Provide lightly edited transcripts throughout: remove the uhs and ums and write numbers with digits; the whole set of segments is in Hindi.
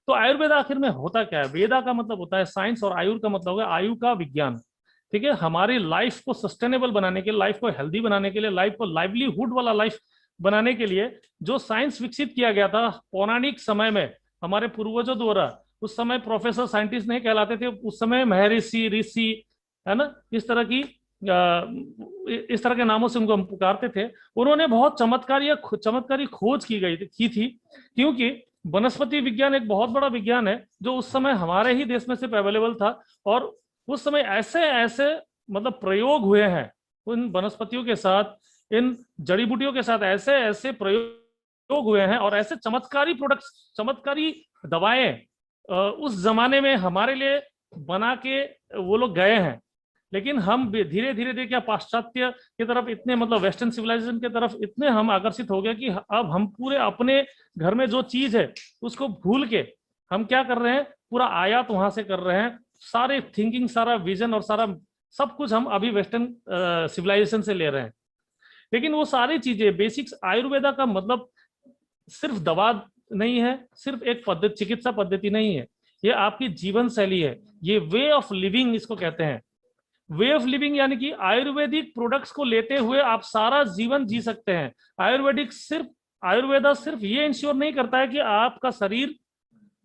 तो आयुर्वेद आखिर में होता क्या है? वेदा का मतलब होता है साइंस, और आयुर का मतलब होगा आयु का विज्ञान। ठीक है, हमारी लाइफ को सस्टेनेबल बनाने के लिए, लाइफ को हेल्दी बनाने के लिए, लाइफ को लाइवलीहुड वाला लाइफ बनाने के लिए जो साइंस विकसित किया गया था पौराणिक समय में हमारे पूर्वजों द्वारा, उस समय प्रोफेसर साइंटिस्ट नहीं कहलाते थे, उस समय महर्षि ऋषि, है ना, इस तरह के नामों से उनको हम पुकारते थे। उन्होंने बहुत चमत्कारी खोज की थी, क्योंकि वनस्पति विज्ञान एक बहुत बड़ा विज्ञान है जो उस समय हमारे ही देश में सिर्फ अवेलेबल था। और उस समय ऐसे ऐसे मतलब प्रयोग हुए हैं उन वनस्पतियों के साथ, इन जड़ी बूटियों के साथ ऐसे ऐसे प्रयोग हुए हैं, और ऐसे चमत्कारी प्रोडक्ट्स, चमत्कारी दवाएं उस जमाने में हमारे लिए बना के वो लोग गए हैं। लेकिन हम धीरे धीरे धीरे क्या पाश्चात्य की तरफ इतने, मतलब वेस्टर्न सिविलाइजेशन की तरफ इतने हम आकर्षित हो गए कि अब हम पूरे अपने घर में जो चीज है उसको भूल के हम क्या कर रहे हैं, पूरा आयात वहां से कर रहे हैं। सारे थिंकिंग, सारा विजन और सारा सब कुछ हम अभी वेस्टर्न सिविलाइजेशन से ले रहे हैं। लेकिन वो सारी चीजें बेसिक्स, आयुर्वेदा का मतलब सिर्फ दवा नहीं है, सिर्फ एक पद्धति, चिकित्सा पद्धति नहीं है, ये आपकी जीवन शैली है, ये वे ऑफ लिविंग इसको कहते हैं। वे ऑफ लिविंग यानी कि आयुर्वेदिक प्रोडक्ट्स को लेते हुए आप सारा जीवन जी सकते हैं। आयुर्वेदा सिर्फ ये इंश्योर नहीं करता है कि आपका शरीर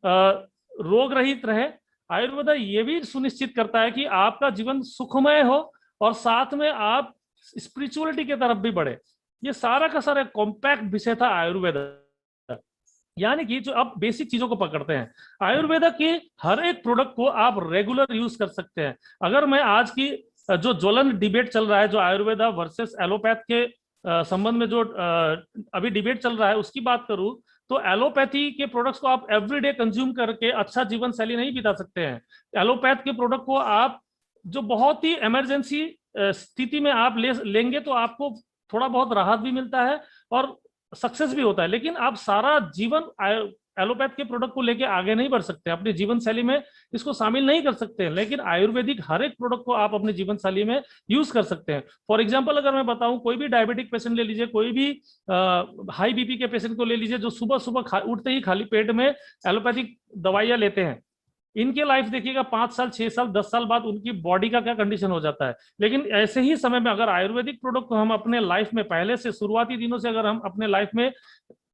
रोग रहित रहे, आयुर्वेदा ये भी सुनिश्चित करता है कि आपका जीवन सुखमय हो और साथ में आप स्पिरिचुअलिटी की तरफ भी बढ़े। ये सारा का सारा कॉम्पैक्ट विषय था आयुर्वेदा। यानी कि जो आप बेसिक चीजों को पकड़ते हैं, आयुर्वेदा के हर एक प्रोडक्ट को आप रेगुलर यूज कर सकते हैं। अगर मैं आज की जो ज्वलन डिबेट चल रहा है, जो आयुर्वेदा वर्सेस एलोपैथ के संबंध में जो अभी डिबेट चल रहा है उसकी बात करूं, तो एलोपैथी के प्रोडक्ट्स को आप एवरीडे कंज्यूम करके अच्छा जीवन शैली नहीं बिता सकते हैं। एलोपैथ के प्रोडक्ट को आप जो बहुत ही इमरजेंसी स्थिति में आप लेंगे तो आपको थोड़ा बहुत राहत भी मिलता है और सक्सेस भी होता है। लेकिन आप सारा जीवन एलोपैथ के प्रोडक्ट को लेके आगे नहीं बढ़ सकते, अपनी जीवन शैली में इसको शामिल नहीं कर सकते। लेकिन आयुर्वेदिक हर एक प्रोडक्ट को आप अपनी जीवन शैली में यूज कर सकते हैं। फॉर एग्जांपल अगर मैं बताऊं, कोई भी डायबिटिक पेशेंट ले लीजिए, कोई भी हाई बीपी के पेशेंट को ले लीजिए, जो सुबह सुबह उठते ही खाली पेट में एलोपैथिक दवाइयां लेते हैं, इनके लाइफ देखिएगा 5 साल 6 साल 10 साल बाद उनकी बॉडी का क्या कंडीशन हो जाता है। लेकिन ऐसे ही समय में अगर आयुर्वेदिक प्रोडक्ट को हम अपने लाइफ में पहले से, शुरुआती दिनों से अगर हम अपने लाइफ में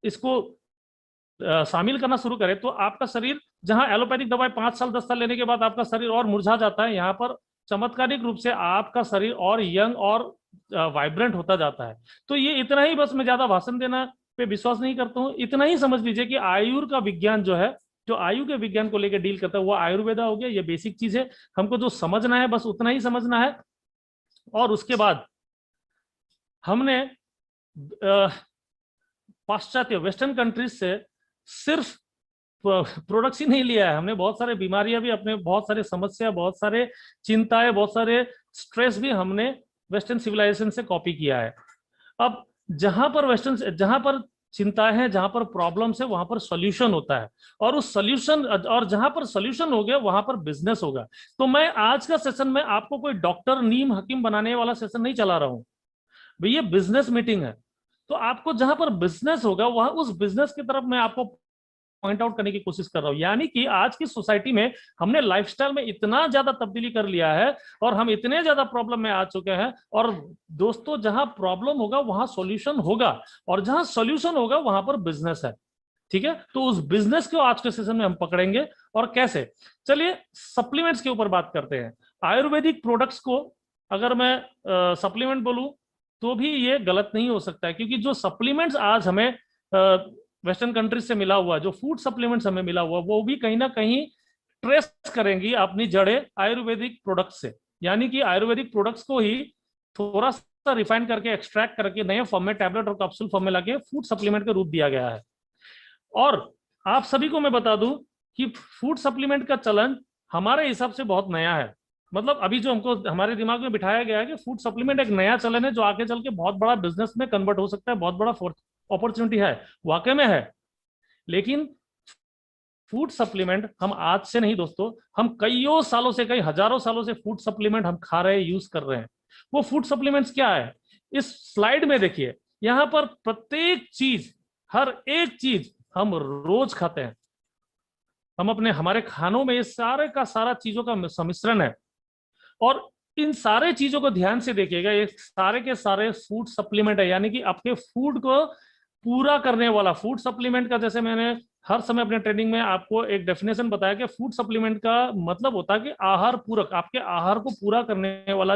इसको शामिल करना शुरू करें, तो आपका शरीर, जहां एलोपैथिक दवाई 5 साल 10 साल लेने के बाद आपका शरीर और मुरझा जाता है, यहाँ पर चमत्कारिक रूप से आपका शरीर और यंग और वाइब्रेंट होता जाता है। तो ये इतना ही, बस मैं ज्यादा भाषण देना पे विश्वास नहीं करता हूँ। इतना ही समझ लीजिए कि आयुर का विज्ञान जो है, जो आयु के विज्ञान को लेकर डील करता है, वो आयुर्वेदा हो गया। ये बेसिक चीज है, हमको जो समझना है बस उतना ही समझना है। और उसके बाद हमने पाश्चात्य वेस्टर्न कंट्रीज से सिर्फ प्रोडक्ट्स ही नहीं लिया है, हमने बहुत सारे बीमारियां भी, अपने बहुत सारे समस्या, बहुत सारे चिंताएं, बहुत सारे स्ट्रेस भी हमने वेस्टर्न सिविलाइजेशन से कॉपी किया है। अब जहां पर चिंता है, जहां पर प्रॉब्लम्स है, वहां पर सॉल्यूशन होता है। और उस सॉल्यूशन, और जहां पर सॉल्यूशन हो गया वहां पर बिजनेस होगा। तो मैं आज का सेशन में आपको कोई डॉक्टर नीम हकीम बनाने वाला सेशन नहीं चला रहा हूं, ये बिजनेस मीटिंग है। तो आपको जहां पर बिजनेस होगा वहां, उस बिजनेस की तरफ मैं आपको पॉइंट आउट करने की कोशिश कर रहा हूं। यानी कि आज की सोसाइटी में हमने लाइफस्टाइल में इतना ज्यादा तब्दीली कर लिया है और हम इतने ज्यादा प्रॉब्लम में आ चुके हैं। और दोस्तों, जहां प्रॉब्लम होगा वहां सॉल्यूशन होगा, और जहां सॉल्यूशन होगा वहां पर बिजनेस है। ठीक है, तो उस बिजनेस को आज के सेशन में हम पकड़ेंगे। और कैसे, चलिए सप्लीमेंट्स के ऊपर बात करते हैं। आयुर्वेदिक प्रोडक्ट्स को अगर मैं सप्लीमेंट बोलूं तो भी ये गलत नहीं हो सकता है, क्योंकि जो सप्लीमेंट्स आज हमें वेस्टर्न कंट्रीज से मिला हुआ, जो फूड सप्लीमेंट्स हमें मिला हुआ, वो भी कहीं ना कहीं ट्रेस करेंगी अपनी जड़ें आयुर्वेदिक प्रोडक्ट्स से। यानी कि आयुर्वेदिक प्रोडक्ट्स को ही थोड़ा सा रिफाइन करके, एक्सट्रैक्ट करके नए फॉर्म में, टैबलेट और कैप्सूल फॉर्म में लाके फूड सप्लीमेंट का रूप दिया गया है। और आप सभी को मैं बता दूं कि फूड सप्लीमेंट का चलन हमारे हिसाब से बहुत नया है। मतलब अभी जो हमको हमारे दिमाग में बिठाया गया है कि फूड सप्लीमेंट एक नया चलन है जो आगे चल के बहुत बड़ा बिजनेस में कन्वर्ट हो सकता है, बहुत बड़ा अपॉर्चुनिटी है, वाकई में है। लेकिन फूड सप्लीमेंट हम आज से नहीं दोस्तों, हम कईयों सालों से, कई हजारों सालों से फूड सप्लीमेंट हम खा रहे हैं, यूज कर रहे हैं। वो फूड सप्लीमेंट्स क्या है, इस स्लाइड में देखिए। यहां पर प्रत्येक चीज, हर एक चीज हम रोज खाते हैं। हम अपने हमारे खानों में इस सारे का सारा चीजों का सम्मिश्रण है। और इन सारे चीजों को ध्यान से देखिएगा, ये सारे के सारे फूड सप्लीमेंट है, यानी कि आपके फूड को पूरा करने वाला। फूड सप्लीमेंट का, जैसे मैंने हर समय अपने ट्रेनिंग में आपको एक डेफिनेशन बताया कि फूड सप्लीमेंट का मतलब होता है कि आहार पूरक, आपके आहार को पूरा करने वाला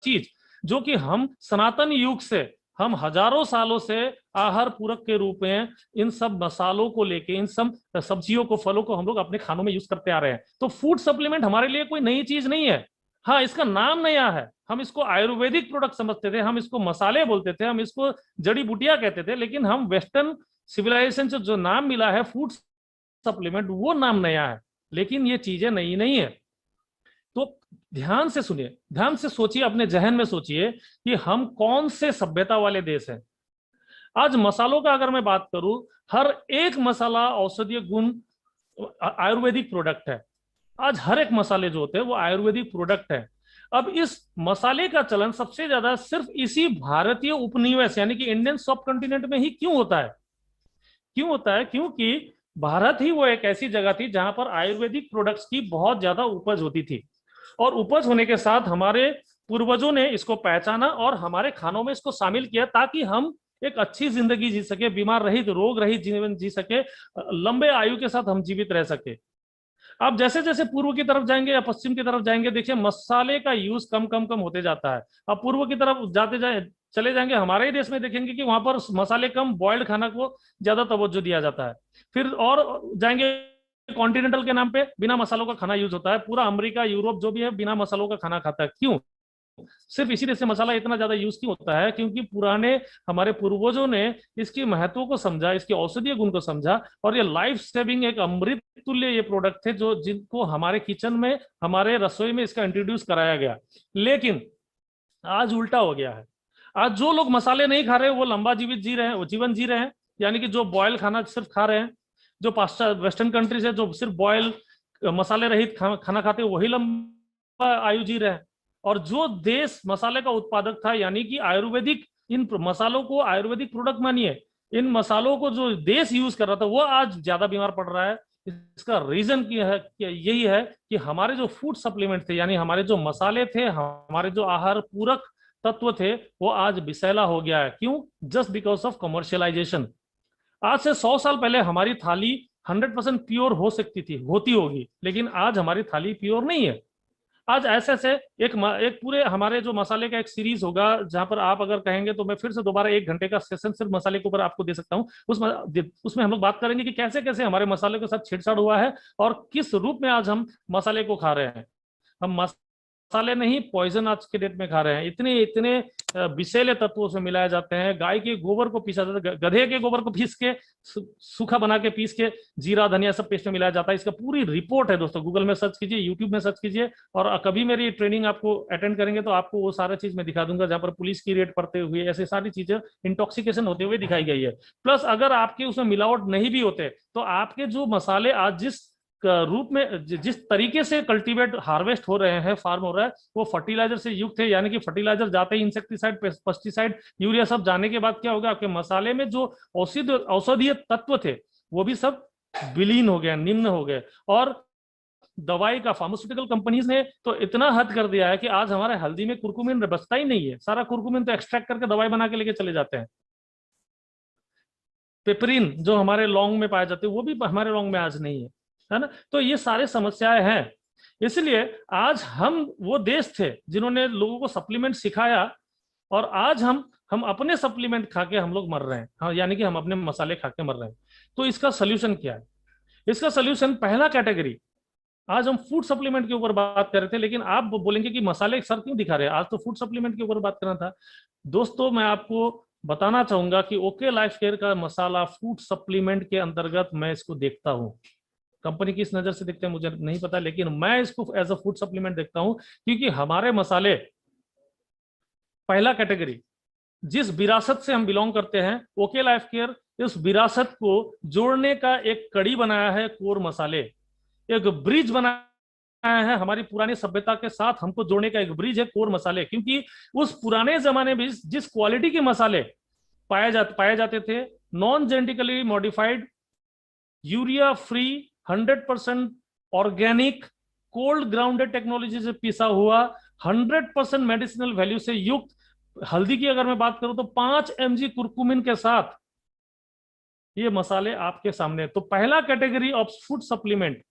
चीज, जो कि हम सनातन युग से, हम हजारों सालों से आहार पूरक के रूप में इन सब मसालों को लेके, इन सब सब्जियों को, फलों को हम लोग अपने खानों में यूज करते आ रहे हैं। तो फूड सप्लीमेंट हमारे लिए कोई नई चीज नहीं है। हाँ, इसका नाम नया है, हम इसको आयुर्वेदिक प्रोडक्ट समझते थे, हम इसको मसाले बोलते थे, हम इसको जड़ी बूटियां कहते थे, लेकिन हम वेस्टर्न सिविलाइजेशन से जो नाम मिला है फूड सप्लीमेंट, वो नाम नया है, लेकिन ये चीजें नई नहीं है। तो ध्यान से सुनिए, ध्यान से सोचिए, अपने जहन में सोचिए कि हम कौन से सभ्यता वाले देश हैं। आज मसालों का अगर मैं बात करूं, हर एक मसाला औषधीय गुण आयुर्वेदिक प्रोडक्ट है। आज हर एक मसाले जो होते हैं वो आयुर्वेदिक प्रोडक्ट है। अब इस मसाले का चलन सबसे ज्यादा सिर्फ इसी भारतीय उपनिवेश यानी कि इंडियन सब कॉन्टिनेंट में ही क्यों होता है? क्यों होता है? क्योंकि भारत ही वो एक ऐसी जगह थी जहां पर आयुर्वेदिक प्रोडक्ट्स की बहुत ज्यादा उपज होती थी, और उपज होने के साथ हमारे पूर्वजों ने इसको पहचाना और हमारे खानों में इसको शामिल किया, ताकि हम एक अच्छी जिंदगी जी सके, बीमार रहित, रोग रहित जीवन जी सके, लंबे आयु के साथ हम जीवित रह सके। आप जैसे जैसे पूर्व की तरफ जाएंगे या पश्चिम की तरफ जाएंगे, देखिए मसाले का यूज कम कम कम होते जाता है। अब पूर्व की तरफ जाते जाए चले जाएंगे, हमारे ही देश में देखेंगे कि वहां पर मसाले कम, बॉइल्ड खाना को ज्यादा तवज्जो दिया जाता है। फिर और जाएंगे, कॉन्टिनेंटल के नाम पे बिना मसालों का खाना यूज होता है। पूरा अमेरिका, यूरोप जो भी है बिना मसालों का खाना खाता है। क्यों? सिर्फ इसी देश से मसाला इतना ज्यादा यूज क्यों होता है? क्योंकि पुराने हमारे पूर्वजों ने इसकी महत्व को समझा, इसके औषधीय गुण को समझा, और ये लाइफ सेविंग एक अमृत तुल्य ये प्रोडक्ट थे जो जिनको हमारे किचन में, हमारे रसोई में इसका इंट्रोड्यूस कराया गया। लेकिन आज उल्टा हो गया है। आज जो लोग मसाले नहीं खा रहे वो लंबा जीवित जी रहे हैं, वो जीवन जी रहे हैं, यानी कि जो बॉयल खाना सिर्फ खा रहे हैं, जो पाश्चात्य वेस्टर्न कंट्रीज है जो सिर्फ बॉयल मसाले रहित खाना खाते हैं, वही लंबा आयु जी रहे हैं। और जो देश मसाले का उत्पादक था, यानी कि आयुर्वेदिक, इन मसालों को आयुर्वेदिक प्रोडक्ट मानिए, इन मसालों को जो देश यूज कर रहा था, वो आज ज्यादा बीमार पड़ रहा है। इसका रीजन क्या है? कि यही है कि हमारे जो फूड सप्लीमेंट थे, यानी हमारे जो मसाले थे, हमारे जो आहार पूरक तत्व थे, वो आज विषैला हो गया है। क्यों? Just because of commercialisation. आज से 100 साल पहले हमारी थाली 100% प्योर हो सकती थी, होती होगी, लेकिन आज हमारी थाली प्योर नहीं है। आज ऐसे ऐसे एक पूरे हमारे जो मसाले का एक सीरीज होगा, जहां पर आप अगर कहेंगे तो मैं फिर से दोबारा 1 घंटे का सेशन सिर्फ मसाले के ऊपर आपको दे सकता हूं। उसमें हम लोग बात करेंगे कि कैसे कैसे हमारे मसाले के साथ छेड़छाड़ हुआ है, और किस रूप में आज हम मसाले को खा रहे हैं। हम मसाले नहीं, पॉइजन आज के डेट में खा रहे हैं। इतने इतने विषैले तत्वों से मिलाए जाते हैं। गाय के गोबर को पीसा जाता है, गधे के गोबर को पीस के, सूखा बना के पीस के, जीरा धनिया सब पेस्ट में मिलाया जाता है। इसका पूरी रिपोर्ट है दोस्तों, गूगल में सर्च कीजिए, यूट्यूब में सर्च कीजिए, और कभी मेरी ट्रेनिंग आपको अटेंड करेंगे तो आपको वो सारा चीज मैं दिखा दूंगा, जहां पर पुलिस की रेड पड़ते हुए ऐसी सारी चीजें इंटॉक्सिकेशन होते हुए दिखाई गई है। प्लस अगर आपके उसमें मिलावट नहीं भी होते, तो आपके जो मसाले आज जिस रूप में, जिस तरीके से कल्टीवेट हार्वेस्ट हो रहे हैं, फार्म हो रहा है, वो फर्टिलाइजर से युक्त है। यानी कि फर्टिलाइजर जाते ही इंसेक्टिसाइड, पेस्टिसाइड, यूरिया सब जाने के बाद क्या होगा, आपके मसाले में जो औषधीय तत्व थे वो भी सब विलीन हो गए, निम्न हो गए। और दवाई का, फार्मास्यूटिकल कंपनीज ने तो इतना हद कर दिया है कि आज हमारे हल्दी में कुरकुमिन बचता ही नहीं है। सारा कुरकुमिन तो एक्सट्रैक्ट करके दवाई बना के लेके चले जाते हैं। पेपरिन जो हमारे लौंग में पाए जाते हैं, वो भी हमारे लौंग में आज नहीं है ना। तो ये सारे समस्याएं हैं। इसलिए आज हम वो देश थे जिन्होंने लोगों को सप्लीमेंट सिखाया, और आज हम अपने सप्लीमेंट खा के हम लोग मर रहे हैं। हाँ, यानी कि हम अपने मसाले खा के मर रहे हैं। तो इसका सोल्यूशन क्या है? इसका सोल्यूशन, पहला कैटेगरी, आज हम फूड सप्लीमेंट के ऊपर बात कर रहे थे, लेकिन आप बोलेंगे कि मसाले सर क्यों दिखा रहे हैं, आज तो फूड सप्लीमेंट के ऊपर बात करना था। दोस्तों, मैं आपको बताना चाहूंगा कि ओके लाइफ केयर का मसाला फूड सप्लीमेंट के अंतर्गत मैं इसको देखता हूं। कंपनी किस नजर से देखते हैं मुझे नहीं पता, लेकिन मैं इसको एज अ फूड सप्लीमेंट देखता हूं, क्योंकि हमारे मसाले, पहला कैटेगरी, जिस विरासत से हम बिलोंग करते हैं, ओके लाइफ केयर इस विरासत को जोड़ने का एक कड़ी बनाया है। कोर मसाले एक ब्रिज बनाया है, हमारी पुरानी सभ्यता के साथ हमको जोड़ने का एक ब्रिज है कोर मसाले। क्योंकि उस पुराने जमाने में जिस क्वालिटी के मसाले पाए जाते थे, non genetically modified urea free 100% organic cold grounded technology से पिसा हुआ 100% मेडिसिनल वैल्यू से युक्त। हल्दी की अगर मैं बात करूं तो 5 mg कुरकुमिन के साथ ये मसाले आपके सामने। तो पहला कैटेगरी ऑफ फूड सप्लीमेंट,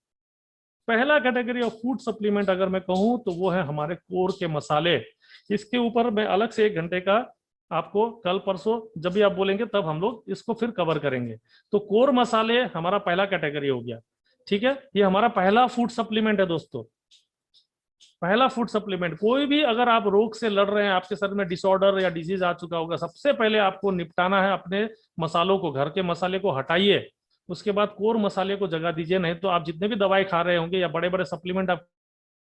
पहला कैटेगरी ऑफ फूड सप्लीमेंट अगर मैं कहूं तो वो है हमारे कोर के मसाले। इसके ऊपर मैं अलग से 1 घंटे का आपको कल परसों जब भी आप बोलेंगे तब हम लोग इसको फिर कवर करेंगे। तो कोर मसाले हमारा पहला कैटेगरी हो गया, ठीक है। ये हमारा पहला फूड सप्लीमेंट है दोस्तों, पहला फूड सप्लीमेंट। कोई भी अगर आप रोग से लड़ रहे हैं, आपके शरीर में डिसऑर्डर या डिजीज आ चुका होगा, सबसे पहले आपको निपटाना है अपने मसालों को, घर के मसाले को हटाइए, उसके बाद कोर मसाले को जगह दीजिए। नहीं तो आप जितने भी दवाई खा रहे होंगे या बड़े बड़े सप्लीमेंट आप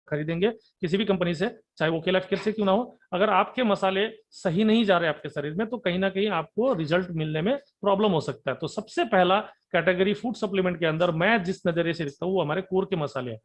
खरीदेंगे किसी भी कंपनी से, चाहे वो केला केयर से क्यों ना हो, अगर आपके मसाले सही नहीं जा रहे आपके शरीर में तो कहीं ना कहीं आपको रिजल्ट मिलने में प्रॉब्लम हो सकता है। तो सबसे पहला कैटेगरी फूड सप्लीमेंट के अंदर मैं जिस नजरिए से देखता हूँ वो हमारे कोर के मसाले हैं।